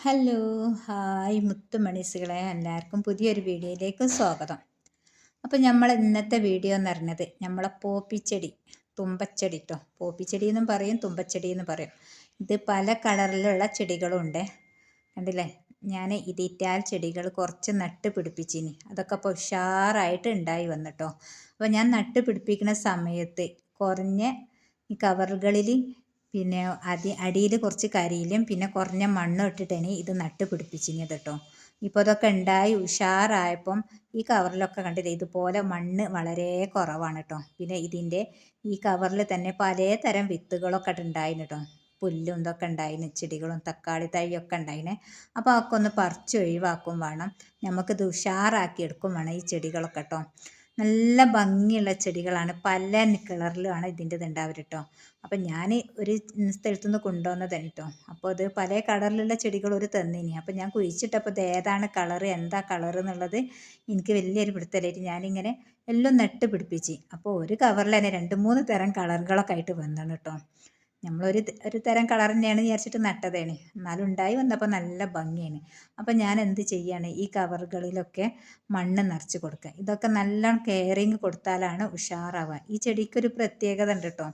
Hello, hi മുത്തുമണീസുകളെ, എല്ലാവർക്കും പുതിയൊരു വീഡിയോയിലേക്ക് സ്വാഗതം. അപ്പോൾ നമ്മൾ ഇന്നത്തെ വീഡിയോ എന്ന് പറഞ്ഞത് നമ്മളെ പോപ്പിച്ചെടി, തുമ്പച്ചെടി കേട്ടോ. പോപ്പിച്ചെടി എന്നും പറയും, തുമ്പച്ചെടി എന്ന് പറയും. ഇത് പല കളറിലുള്ള ചെടികളും ഉണ്ട്. കണ്ടില്ലേ, ഞാൻ ഇതിറ്റാൽ ചെടികൾ കുറച്ച് നട്ട് പിടിപ്പിച്ചിനി. അതൊക്കെ ഇപ്പോൾ ഉഷാറായിട്ട് ഉണ്ടായി വന്നിട്ടോ. അപ്പോൾ ഞാൻ നട്ട് പിടിപ്പിക്കുന്ന സമയത്ത് കുറഞ്ഞ ഈ കവറുകളിൽ പിന്നെ അടിയിൽ കുറച്ച് കരിയിലും പിന്നെ കുറഞ്ഞ മണ്ണും ഇട്ടിട്ടാണ് ഇത് നട്ട് പിടിപ്പിച്ചിരുന്നത് കേട്ടോ. ഇപ്പോൾ ഇതൊക്കെ ഉണ്ടായി ഉഷാറായപ്പം ഈ കവറിലൊക്കെ കണ്ടില്ലേ, ഇതുപോലെ മണ്ണ് വളരെ കുറവാണ് കേട്ടോ. പിന്നെ ഇതിൻ്റെ ഈ കവറിൽ തന്നെ പലതരം വിത്തുകളൊക്കെ ഉണ്ടായിരുന്നു കേട്ടോ. പുല്ലും ഇതൊക്കെ ഉണ്ടായിന്, ചെടികളും തക്കാളി തൈയൊക്കെ ഉണ്ടായിന്. അപ്പോൾ അതൊക്കെ ഒന്ന് പറിച്ച് ഒഴിവാക്കും വേണം. നമുക്കിത് ഉഷാറാക്കി എടുക്കും വേണം ഈ ചെടികളൊക്കെ കേട്ടോ. നല്ല ഭംഗിയുള്ള ചെടികളാണ്, പല കളറിലുമാണ് ഇതിൻ്റെ ഇത് ഉണ്ടാവുക കേട്ടോ. അപ്പം ഞാൻ ഒരു സ്ഥലത്തുനിന്ന് കൊണ്ടുവന്നതാണ് കേട്ടോ. അപ്പോൾ അത് പല കളറിലുള്ള ചെടികൾ ഒരു തന്നിനി. അപ്പം ഞാൻ കുഴിച്ചിട്ടപ്പോൾ ഇത് ഏതാണ് കളറ്, എന്താ കളറ് എന്നുള്ളത് എനിക്ക് വലിയൊരു പിടുത്തലായിട്ട് ഞാനിങ്ങനെ എല്ലാം നട്ട് പിടിപ്പിച്ച്. അപ്പോൾ ഒരു കവറിൽ തന്നെ 2-3 തരം കളറുകളൊക്കെ ആയിട്ട് വന്നതാണ് കേട്ടോ. ഒരു തരം കളർ തന്നെയാണ് വിചാരിച്ചിട്ട് നട്ടതാണ്. എന്നാലും ഉണ്ടായി വന്നപ്പോൾ നല്ല ഭംഗിയാണ്. അപ്പം ഞാൻ എന്ത് ചെയ്യാണ്, ഈ കവറുകളിലൊക്കെ മണ്ണ് നിറച്ച് കൊടുക്കുക. ഇതൊക്കെ നല്ലോണം കെയറിങ് കൊടുത്താലാണ് ഉഷാറാവുക. ഈ ചെടിക്കൊരു പ്രത്യേകത ഉണ്ട് കേട്ടോ.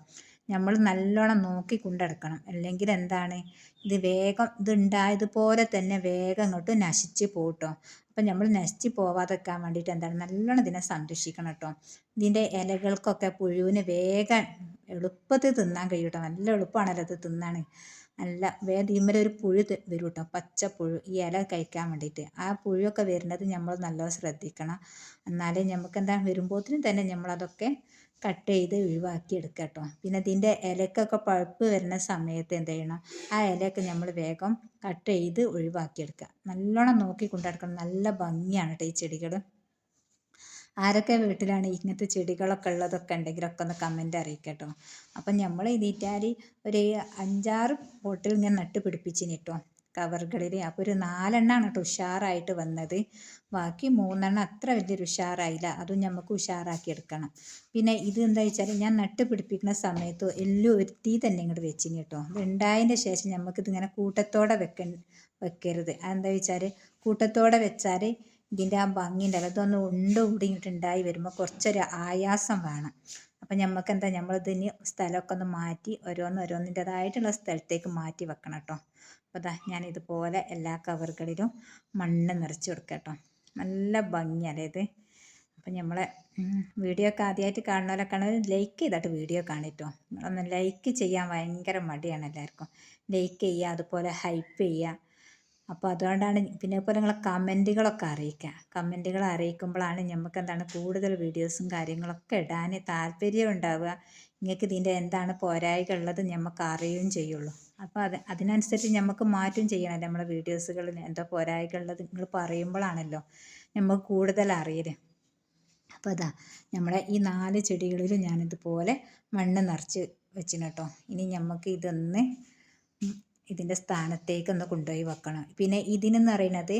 നമ്മൾ നല്ലോണം നോക്കി കൊണ്ടടക്കണം. അല്ലെങ്കിൽ എന്താണ്, ഇത് വേഗം ഇതുണ്ടായതുപോലെ തന്നെ വേഗം അങ്ങോട്ട് നശിച്ച് പോകട്ടോ. അപ്പം നമ്മൾ നശിച്ച് പോവാതെക്കാൻ വേണ്ടിയിട്ട് എന്താണ്, നല്ലോണം ഇതിനെ സംരക്ഷിക്കണം കേട്ടോ. ഇതിൻ്റെ ഇലകൾക്കൊക്കെ പുഴുവിന് വേഗം എളുപ്പത്തിൽ തിന്നാൻ കഴിയും കേട്ടോ. നല്ല എളുപ്പമാണല്ലോ ഇത് തിന്നാൻ. നല്ല വേഗം ഇതിന്മേൽ ഒരു പുഴു വരും കേട്ടോ, പച്ചപ്പുഴു, ഈ ഇല കഴിക്കാൻ വേണ്ടിയിട്ട്. ആ പുഴുവൊക്കെ വരുന്നത് നമ്മൾ നല്ലോണം ശ്രദ്ധിക്കണം. എന്നാലേ നമുക്ക് എന്താ വരുമ്പോഴത്തേനും തന്നെ നമ്മളതൊക്കെ കട്ട് ചെയ്ത് ഒഴിവാക്കി എടുക്കുക കേട്ടോ. പിന്നെ ഇതിൻ്റെ ഇലക്കൊക്കെ പഴുപ്പ് വരുന്ന സമയത്ത് എന്ത് ചെയ്യണം, ആ ഇലയൊക്കെ നമ്മൾ വേഗം കട്ട് ചെയ്ത് ഒഴിവാക്കിയെടുക്കുക. നല്ലോണം നോക്കി കൊണ്ടുനടക്കണം. നല്ല ഭംഗിയാണ് കേട്ടോ ഈ ചെടികൾ. ആരൊക്കെ വീട്ടിലാണ് ഇങ്ങനത്തെ ചെടികളൊക്കെ ഉള്ളതൊക്കെ ഉണ്ടെങ്കിലൊക്കെ ഒന്ന് കമൻറ്റ് അറിയിക്കുക കേട്ടോ. അപ്പം നമ്മൾ ഇതിറ്റാൽ ഒരു 5-6 ബോട്ടിൽ ഇങ്ങനെ നട്ട് പിടിപ്പിച്ചിന് കേട്ടോ, കവറുകളിൽ. അപ്പോൾ ഒരു 4 എണ്ണമാണ് കേട്ടോ ഉഷാറായിട്ട് വന്നത്. ബാക്കി 3 എണ്ണം അത്ര വലിയൊരു ഉഷാറായില്ല. അതും നമുക്ക് ഉഷാറാക്കി എടുക്കണം. പിന്നെ ഇത് എന്താ വെച്ചാൽ ഞാൻ നട്ട് പിടിപ്പിക്കുന്ന സമയത്ത് എല്ലാം ഒരുത്തി തന്നെ ഇങ്ങോട്ട് വെച്ചിന് കേട്ടോ. ഇത് ഉണ്ടായതിൻ്റെ ശേഷം നമുക്കിതിങ്ങനെ കൂട്ടത്തോടെ വെക്കരുത്. അതെന്താ വെച്ചാൽ കൂട്ടത്തോടെ വെച്ചാൽ ഇതിൻ്റെ ആ ഭംഗി ഉണ്ടല്ലോ, ഇതൊന്ന് ഉണ്ടിങ്ങിട്ടുണ്ടായി വരുമ്പോൾ കുറച്ചൊരു ആയാസം വേണം. അപ്പം നമുക്ക് എന്താ, നമ്മളിതിന് സ്ഥലമൊക്കെ ഒന്ന് മാറ്റി ഓരോന്നിൻ്റെതായിട്ടുള്ള സ്ഥലത്തേക്ക് മാറ്റി വെക്കണം കേട്ടോ. അപ്പോൾ ഇതാ ഞാൻ ഇതുപോലെ എല്ലാ കവറുകളിലും മണ്ണ് നിറച്ച് കൊടുക്കാം കേട്ടോ. നല്ല ഭംഗിയല്ലേ ഇത്. അപ്പം നമ്മളെ വീഡിയോ ഒക്കെ ആദ്യമായിട്ട് കാണുന്നവരൊക്കെ ആണെങ്കിൽ ലൈക്ക് ചെയ്തിട്ട് വീഡിയോ കാണിട്ടോ. നിങ്ങളൊന്ന് ലൈക്ക് ചെയ്യാൻ ഭയങ്കര മടിയാണ് എല്ലാവർക്കും. ലൈക്ക് ചെയ്യുക, അതുപോലെ ഹൈപ്പ് ചെയ്യുക. അപ്പോൾ അതുകൊണ്ടാണ്. പിന്നെ ഇപ്പോൾ നിങ്ങളെ കമൻറ്റുകളൊക്കെ അറിയിക്കുക. കമൻറ്റുകൾ അറിയിക്കുമ്പോഴാണ് നമുക്ക് എന്താണ് കൂടുതൽ വീഡിയോസും കാര്യങ്ങളൊക്കെ ഇടാൻ താല്പര്യം ഉണ്ടാവുക. നിങ്ങൾക്ക് ഇതിൻ്റെ എന്താണ് പോരായ്ക ഉള്ളത് നമുക്ക് അറിയുകയും ചെയ്യുള്ളൂ. അപ്പോൾ അതിനനുസരിച്ച് നമുക്ക് മാറ്റം ചെയ്യണമല്ലോ. നമ്മളെ വീഡിയോസുകളിൽ എന്താ പോരായ്ക ഉള്ളത് നിങ്ങൾ പറയുമ്പോഴാണല്ലോ നമുക്ക് കൂടുതൽ അറിയൽ. അപ്പോൾ അതാ നമ്മളെ ഈ 4 ചെടികളിലും ഞാനിതുപോലെ മണ്ണ് നിറച്ച് വെച്ചിന് കേട്ടോ. ഇനി നമുക്ക് ഇതൊന്ന് ഇതിൻ്റെ സ്ഥാനത്തേക്ക് ഒന്ന് കൊണ്ടുപോയി വെക്കണം. പിന്നെ ഇതിനെന്ന് പറയുന്നത്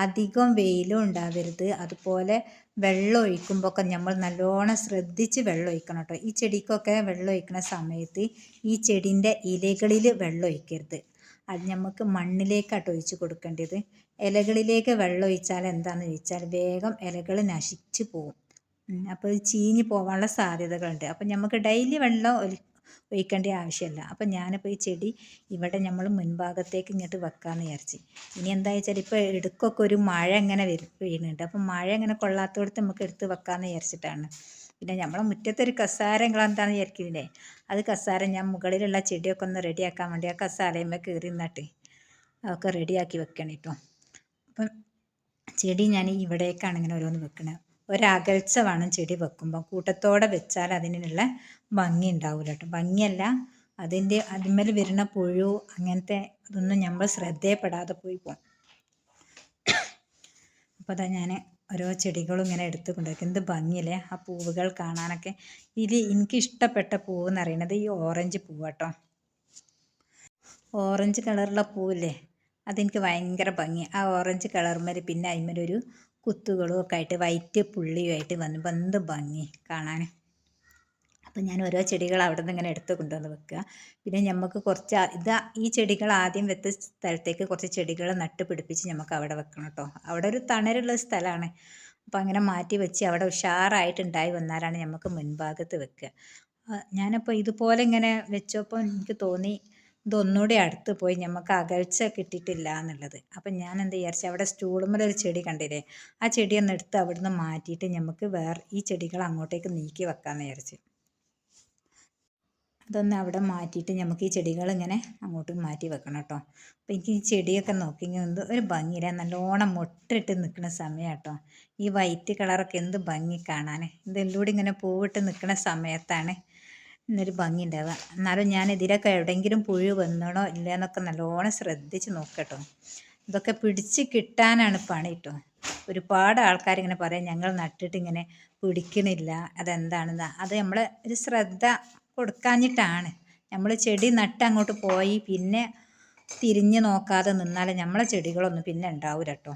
അധികം വെയിലും ഉണ്ടാവരുത്. അതുപോലെ വെള്ളം ഒഴിക്കുമ്പോൾ ഒക്കെ നമ്മൾ നല്ലോണം ശ്രദ്ധിച്ച് വെള്ളം ഒഴിക്കണം കേട്ടോ. ഈ ചെടിക്കൊക്കെ വെള്ളം ഒഴിക്കുന്ന സമയത്ത് ഈ ചെടീൻ്റെ ഇലകളിൽ വെള്ളം ഒഴിക്കരുത്. അത് നമുക്ക് മണ്ണിലേക്കാട്ടോ ഒഴിച്ച് കൊടുക്കേണ്ടത്. ഇലകളിലേക്ക് വെള്ളം ഒഴിച്ചാൽ എന്താണെന്ന് ചോദിച്ചാൽ വേഗം ഇലകൾ നശിച്ച് പോവും. അപ്പോൾ ചീഞ്ഞ് പോകാനുള്ള സാധ്യതകളുണ്ട്. അപ്പം നമുക്ക് ഡെയിലി വെള്ളം ഒഴിക്കേണ്ട ആവശ്യമില്ല. അപ്പം ഞാനിപ്പോൾ ഈ ചെടി ഇവിടെ നമ്മൾ മുൻഭാഗത്തേക്ക് ഇങ്ങോട്ട് വെക്കാമെന്ന് വിചാരിച്ച്. ഇനി എന്താ വെച്ചാൽ ഇപ്പോൾ ഇടയ്ക്കൊക്കെ ഒരു മഴ ഇങ്ങനെ വീഴുന്നുണ്ട്. അപ്പം മഴ ഇങ്ങനെ കൊള്ളാത്തടത്ത് നമുക്ക് എടുത്ത് വെക്കാമെന്ന് വിചാരിച്ചിട്ടാണ്. പിന്നെ നമ്മളെ മുറ്റത്തൊരു കസാര എന്താണെന്ന് വിചാരിക്കുന്നില്ലേ, അത് കസാര ഞാൻ മുകളിലുള്ള ചെടിയൊക്കെ ഒന്ന് റെഡിയാക്കാൻ വേണ്ടി ആ കസാരയുമ്പോൾ കയറി നിന്നിട്ട് അതൊക്കെ റെഡിയാക്കി വെക്കണം കേട്ടോ. അപ്പം ചെടി ഞാൻ ഇവിടേക്കാണ് ഇങ്ങനെ ഓരോന്ന് വെക്കുന്നത്. ഒരകൽച്ച വേണം ചെടി വെക്കുമ്പോൾ. കൂട്ടത്തോടെ വെച്ചാൽ അതിനുള്ള ഭംഗി ഉണ്ടാവില്ല കേട്ടോ. ഭംഗിയല്ല, അതിന്മേൽ വരുന്ന പുഴു അങ്ങനത്തെ അതൊന്നും നമ്മൾ ശ്രദ്ധയപ്പെടാതെ പോയി പോകും. അപ്പോൾ അതാ ഞാൻ ഓരോ ചെടികളും ഇങ്ങനെ എടുത്ത് കൊണ്ടുവയ്ക്കും. എന്ത് ഭംഗിയല്ലേ ആ പൂവുകൾ കാണാനൊക്കെ. ഇതിൽ എനിക്ക് ഇഷ്ടപ്പെട്ട പൂവ് എന്ന് പറയുന്നത് ഈ ഓറഞ്ച് പൂവ് കേട്ടോ. ഓറഞ്ച് കളറുള്ള പൂവില്ലേ, അതെനിക്ക് ഭയങ്കര ഭംഗി. ആ ഓറഞ്ച് കളർമേൽ പിന്നെ അതിന്മേലൊരു കുത്തുകളും ഒക്കെ ആയിട്ട് വൈറ്റ് പുള്ളിയുമായിട്ട് വന്നപ്പോൾ എന്ത് ഭംഗി കാണാൻ. അപ്പം ഞാൻ ഓരോ ചെടികൾ അവിടെ നിന്ന് ഇങ്ങനെ എടുത്ത് കൊണ്ടുവന്ന് വെക്കുക. പിന്നെ നമുക്ക് കുറച്ച് ഈ ചെടികൾ ആദ്യം വെച്ച സ്ഥലത്തേക്ക് കുറച്ച് ചെടികൾ നട്ട് പിടിപ്പിച്ച് നമുക്ക് അവിടെ വെക്കണം കേട്ടോ. അവിടെ ഒരു തണലുള്ള സ്ഥലമാണ്. അപ്പോൾ അങ്ങനെ മാറ്റി വെച്ച് അവിടെ ഉഷാറായിട്ടുണ്ടായി വന്നാലാണ് നമുക്ക് മുൻഭാഗത്ത് വെക്കുക. ഞാനപ്പോൾ ഇതുപോലെ ഇങ്ങനെ വെച്ചപ്പോൾ എനിക്ക് തോന്നി ഇതൊന്നുകൂടി അടുത്ത് പോയി നമുക്ക് അകൽച്ച കിട്ടിയിട്ടില്ല എന്നുള്ളത്. അപ്പം ഞാൻ എന്ത് വിചാരിച്ചു, അവിടെ സ്റ്റൂളുമ്മലൊരു ചെടി കണ്ടില്ലേ, ആ ചെടി ഒന്ന് എടുത്ത് അവിടുന്ന് മാറ്റിയിട്ട് നമുക്ക് വേറെ ഈ ചെടികൾ അങ്ങോട്ടേക്ക് നീക്കി വെക്കാമെന്ന് വിചാരിച്ചു. അതൊന്ന് അവിടെ മാറ്റിയിട്ട് നമുക്ക് ഈ ചെടികൾ ഇങ്ങനെ അങ്ങോട്ട് മാറ്റി വെക്കണം കേട്ടോ. അപ്പോൾ എനിക്ക് ഈ ചെടിയൊക്കെ നോക്കി എന്ത് ഒരു ഭംഗിയില്ല, നല്ലോണം മുട്ടിട്ട് നിൽക്കുന്ന സമയം കേട്ടോ. ഈ വൈറ്റ് കളറൊക്കെ എന്ത് ഭംഗി കാണാൻ, ഇതെല്ലൂടെ ഇങ്ങനെ പൂവിട്ട് നിൽക്കുന്ന സമയത്താണ് ഇന്നൊരു ഭംഗി ഉണ്ടാവുക. എന്നാലും ഞാൻ ഇതിലൊക്കെ എവിടെയെങ്കിലും പുഴു വന്നണോ ഇല്ലയെന്നൊക്കെ നല്ലോണം ശ്രദ്ധിച്ച് നോക്കട്ടോ. ഇതൊക്കെ പിടിച്ച് കിട്ടാനാണ് പണി കേട്ടോ. ഒരുപാട് ആൾക്കാരിങ്ങനെ പറയും ഞങ്ങൾ നട്ടിട്ട് ഇങ്ങനെ പിടിക്കണില്ല, അതെന്താണെന്ന്. അത് നമ്മൾ ഒരു ശ്രദ്ധ കൊടുക്കാഞ്ഞിട്ടാണ്. നമ്മൾ ചെടി നട്ട് അങ്ങോട്ട് പോയി പിന്നെ തിരിഞ്ഞ് നോക്കാതെ നിന്നാൽ നമ്മളെ ചെടികളൊന്നും പിന്നെ ഉണ്ടാവില്ല കേട്ടോ.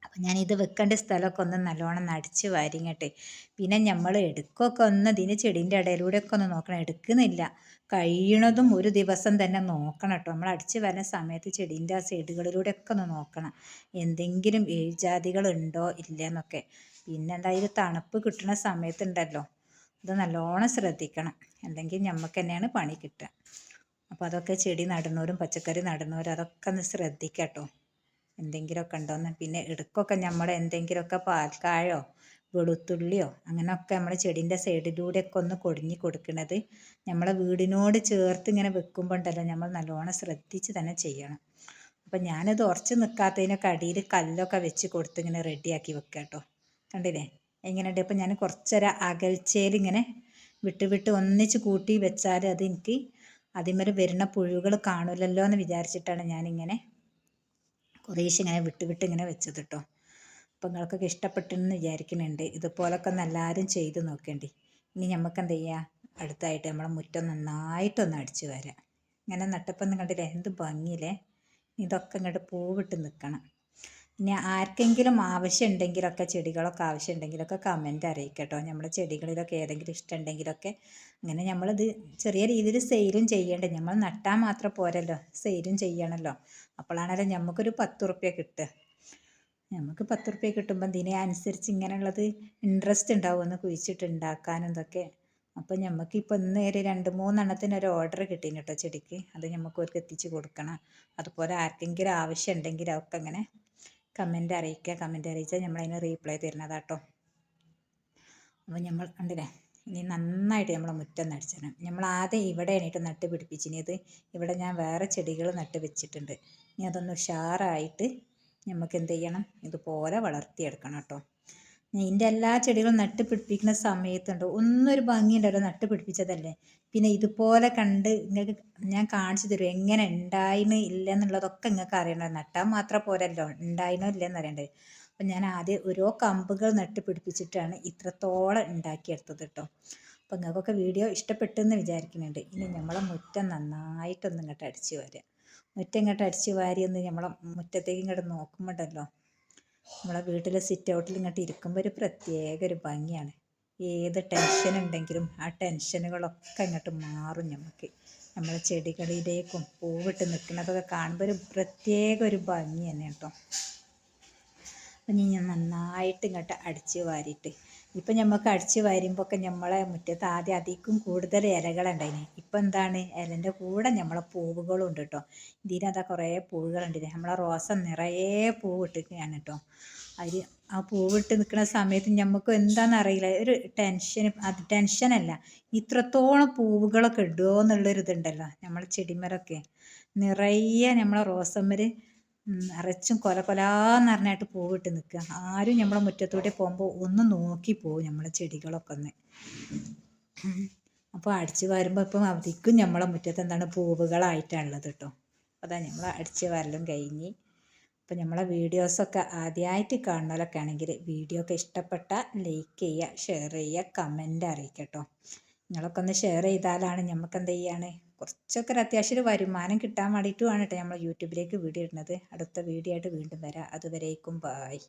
അപ്പം ഞാൻ ഇത് വെക്കേണ്ട സ്ഥലമൊക്കെ ഒന്ന് നല്ലോണം നടിച്ച് വാരിങ്ങട്ടെ. പിന്നെ നമ്മൾ എടുക്കൊക്കെ ഒന്ന് ഇതിന് ചെടീൻ്റെ ഇടയിലൂടെയൊക്കെ ഒന്ന് നോക്കണം. എടുക്കുന്നില്ല, കഴിയണതും ഒരു ദിവസം തന്നെ നോക്കണം കേട്ടോ. നമ്മൾ അടിച്ച് വരുന്ന സമയത്ത് ചെടീൻ്റെ ആ സൈഡുകളിലൂടെയൊക്കെ ഒന്ന് നോക്കണം, എന്തെങ്കിലും ഏജാതികളുണ്ടോ ഇല്ലയെന്നൊക്കെ. പിന്നെ എന്തായാലും തണുപ്പ് കിട്ടുന്ന സമയത്തുണ്ടല്ലോ, ഇത് നല്ലോണം ശ്രദ്ധിക്കണം, അല്ലെങ്കിൽ നമുക്ക് തന്നെയാണ് പണി കിട്ടുക. അപ്പോൾ അതൊക്കെ ചെടി നടുന്നവരും പച്ചക്കറി നടുന്നവരും അതൊക്കെ ഒന്ന് ശ്രദ്ധിക്കട്ടോ, എന്തെങ്കിലുമൊക്കെ ഉണ്ടോയെന്ന്. പിന്നെ ഇടയ്ക്കൊക്കെ നമ്മൾ എന്തെങ്കിലുമൊക്കെ പാൽക്കായോ വെളുത്തുള്ളിയോ അങ്ങനെയൊക്കെ നമ്മൾ ചെടീൻ്റെ സൈഡിലൂടെയൊക്കെ ഒന്ന് കൊടിഞ്ഞ് കൊടുക്കുന്നത് നമ്മളെ വീടിനോട് ചേർത്ത് ഇങ്ങനെ വെക്കുമ്പോൾ ഉണ്ടല്ലോ, നമ്മൾ നല്ലോണം ശ്രദ്ധിച്ച് തന്നെ ചെയ്യണം. അപ്പം ഞാനത് ഉറച്ച് നിൽക്കാത്തതിനൊക്കെ അടിയിൽ കല്ലൊക്കെ വെച്ച് കൊടുത്ത് ഇങ്ങനെ റെഡിയാക്കി വെക്കുക കേട്ടോ. കണ്ടില്ലേ എങ്ങനെയുണ്ട്? ഇപ്പം ഞാൻ കുറച്ചൊരു അകൽച്ചയിൽ ഇങ്ങനെ വിട്ട് വിട്ട് ഒന്നിച്ച് കൂട്ടി വെച്ചാൽ അത് എനിക്ക് അതിന്മേൽ വരുന്ന പുഴുകൾ കാണില്ലല്ലോ എന്ന് വിചാരിച്ചിട്ടാണ് ഞാനിങ്ങനെ കുറേശ്ശെ ഇങ്ങനെ വിട്ട് വിട്ട് ഇങ്ങനെ വെച്ചത് കേട്ടോ. അപ്പം നിങ്ങൾക്കൊക്കെ ഇഷ്ടപ്പെട്ടെന്ന് വിചാരിക്കുന്നുണ്ട്. ഇതുപോലൊക്കെ ഒന്ന് എല്ലാവരും ചെയ്ത് നോക്കേണ്ടി. ഇനി നമുക്ക് എന്ത് ചെയ്യുക, അടുത്തായിട്ട് നമ്മളെ മുറ്റം നന്നായിട്ടൊന്ന് അടിച്ചു വരാം. ഇങ്ങനെ നട്ടപ്പം കണ്ടില്ലേ എന്ത് ഭംഗിയില്ലേ. ഇതൊക്കെ ഇങ്ങോട്ട് പൂവിട്ട് നിൽക്കണം. ഇനി ആർക്കെങ്കിലും ആവശ്യം ഉണ്ടെങ്കിലൊക്കെ ചെടികളൊക്കെ ആവശ്യം ഉണ്ടെങ്കിലൊക്കെ കമൻറ്റ് അറിയിക്കട്ടോ. നമ്മുടെ ചെടികളിലൊക്കെ ഏതെങ്കിലും ഇഷ്ടമുണ്ടെങ്കിലൊക്കെ. അങ്ങനെ നമ്മളിത് ചെറിയ രീതിയിൽ സെയിലും ചെയ്യേണ്ടേ. നമ്മൾ നട്ടാൽ മാത്രം പോരല്ലോ, സെയിലും ചെയ്യണമല്ലോ. അപ്പോഴാണല്ലോ നമുക്കൊരു 10 റുപ്യ കിട്ടുക. നമുക്ക് 10 റുപ്യ കിട്ടുമ്പോൾ ഇതിനനുസരിച്ച് ഇങ്ങനെയുള്ളത് ഇൻട്രസ്റ്റ് ഉണ്ടാവുമെന്ന് കുഴിച്ചിട്ട് ഉണ്ടാക്കാനും ഇതൊക്കെ. അപ്പം നമുക്കിപ്പോൾ ഇന്ന് ഒരു 2-3 എണ്ണത്തിന് ഒരു ഓർഡർ കിട്ടീന് കേട്ടോ ചെടിക്ക്. അത് നമുക്ക് അവർക്ക് എത്തിച്ച് കൊടുക്കണം. അതുപോലെ ആർക്കെങ്കിലും ആവശ്യം ഉണ്ടെങ്കിൽ അതൊക്കെ അങ്ങനെ കമൻറ്റ് അറിയിക്കുക. കമൻറ്റ് അറിയിച്ചാൽ നമ്മളതിന് റീപ്ലൈ തരുന്നതാട്ടോ. അപ്പോൾ നമ്മൾ കണ്ടില്ലേ, ഇനി നന്നായിട്ട് നമ്മളെ മുറ്റം നടിച്ചണം. നമ്മൾ ആദ്യം ഇവിടെ എണീറ്റ് നട്ട് പിടിപ്പിച്ചിനിയത്. ഇവിടെ ഞാൻ വേറെ ചെടികൾ നട്ട് വെച്ചിട്ടുണ്ട്. ഇനി അതൊന്ന് ഉഷാറായിട്ട് നമുക്ക് എന്ത് ചെയ്യണം, ഇതുപോലെ വളർത്തിയെടുക്കണം കേട്ടോ. ഇതിൻ്റെ എല്ലാ ചെടികളും നട്ട് പിടിപ്പിക്കുന്ന സമയത്തുണ്ട് ഒന്നൊരു ഭംഗിയുണ്ടല്ലോ, നട്ട് പിടിപ്പിച്ചതല്ലേ. പിന്നെ ഇതുപോലെ കണ്ട് നിങ്ങൾക്ക് ഞാൻ കാണിച്ചു തരും എങ്ങനെ ഉണ്ടായിന്ന് ഇല്ല എന്നുള്ളതൊക്കെ നിങ്ങൾക്ക് അറിയണം. നട്ടാൽ മാത്രം പോരല്ലോ, ഉണ്ടായിനോ ഇല്ലെന്ന് അറിയണ്ടേ. അപ്പം ഞാൻ ആദ്യം ഓരോ കമ്പുകൾ നട്ട് പിടിപ്പിച്ചിട്ടാണ് ഇത്രത്തോളം ഉണ്ടാക്കിയെടുത്തത് കേട്ടോ. അപ്പം നിങ്ങൾക്കൊക്കെ വീഡിയോ ഇഷ്ടപ്പെട്ടെന്ന് വിചാരിക്കുന്നുണ്ട്. ഇനി നമ്മളെ മുറ്റം നന്നായിട്ടൊന്ന് ഇങ്ങോട്ട് അടിച്ചു വരിക. മുറ്റം ഇങ്ങോട്ട് അടിച്ചു വാരി ഒന്ന് നമ്മളെ മുറ്റത്തേക്ക് ഇങ്ങോട്ട് നോക്കുമ്പോണ്ടല്ലോ, നമ്മളെ വീട്ടിലെ സിറ്റ് ഔട്ടിൽ ഇങ്ങോട്ട് ഇരിക്കുമ്പോൾ ഒരു പ്രത്യേക ഒരു ഭംഗിയാണ്. ഏത് ടെൻഷൻ ഉണ്ടെങ്കിലും ആ ടെൻഷനുകളൊക്കെ ഇങ്ങോട്ട് മാറും. നമുക്ക് നമ്മളെ ചെടികളിലേക്കും പൂവിട്ട് നിൽക്കുന്നതൊക്കെ കാണുമ്പോൾ ഒരു പ്രത്യേക ഒരു ഭംഗി തന്നെ കേട്ടോ. അപ്പം ഞാൻ നന്നായിട്ട് ഇങ്ങോട്ട് അടിച്ച് വാരിയിട്ട് ഇപ്പം നമുക്ക് അടിച്ച് വാരുമ്പോൾ ഒക്കെ നമ്മളെ മുറ്റത്ത് ആദ്യം അധികം കൂടുതൽ ഇലകളുണ്ടായിന്. ഇപ്പം എന്താണ്, ഇലൻ്റെ കൂടെ നമ്മളെ പൂവുകളും ഉണ്ട് കേട്ടോ. ഇതിനതാ കുറേ പൂവുകളുണ്ട്. നമ്മളെ റോസ നിറയെ പൂവിട്ടിരിക്കുകയാണ് കേട്ടോ. അതിൽ ആ പൂവിട്ട് നിൽക്കുന്ന സമയത്ത് നമുക്ക് എന്താണെന്നറിയില്ല, ഒരു അത് ടെൻഷനല്ല, ഇത്രത്തോളം പൂവുകളൊക്കെ ഇടുമോ എന്നുള്ളൊരു ഇതുണ്ടല്ലോ. നമ്മളെ ചെടിമരൊക്കെ നിറയെ നമ്മളെ റോസമ്മര് നിറച്ചും കൊല കൊലാന്ന് പറഞ്ഞായിട്ട് പൂവിട്ട് നിൽക്കുക. ആരും നമ്മളെ മുറ്റത്തൂടെ പോകുമ്പോൾ ഒന്ന് നോക്കി പോകും നമ്മളെ ചെടികളൊക്കെ ഒന്ന്. അപ്പോൾ അടിച്ച് വരുമ്പോൾ ഇപ്പം അധികം നമ്മളെ മുറ്റത്ത് എന്താണ് പൂവുകളായിട്ടുള്ളത് കേട്ടോ. അതാ നമ്മൾ അടിച്ച് വരലും കഴിഞ്ഞ്. അപ്പം നമ്മളെ വീഡിയോസൊക്കെ ആദ്യമായിട്ട് കാണുന്നവരൊക്കെ ആണെങ്കിൽ വീഡിയോ ഒക്കെ ഇഷ്ടപ്പെട്ടാൽ ലൈക്ക് ചെയ്യുക, ഷെയർ ചെയ്യുക, കമൻറ്റ് അറിയിക്കട്ടോ. നിങ്ങളൊക്കെ ഒന്ന് ഷെയർ ചെയ്താലാണ് നമുക്ക് എന്ത് ചെയ്യാണ്, കുറച്ചൊക്കെ ഒരു അത്യാവശ്യം ഒരു വരുമാനം കിട്ടാൻ വേണ്ടിയിട്ടുമാണ് കേട്ടോ നമ്മൾ യൂട്യൂബിലേക്ക് വീഡിയോ ഇടുന്നത്. അടുത്ത വീഡിയോ ആയിട്ട് വീണ്ടും വരാം. അതുവരേക്കും ബായ്.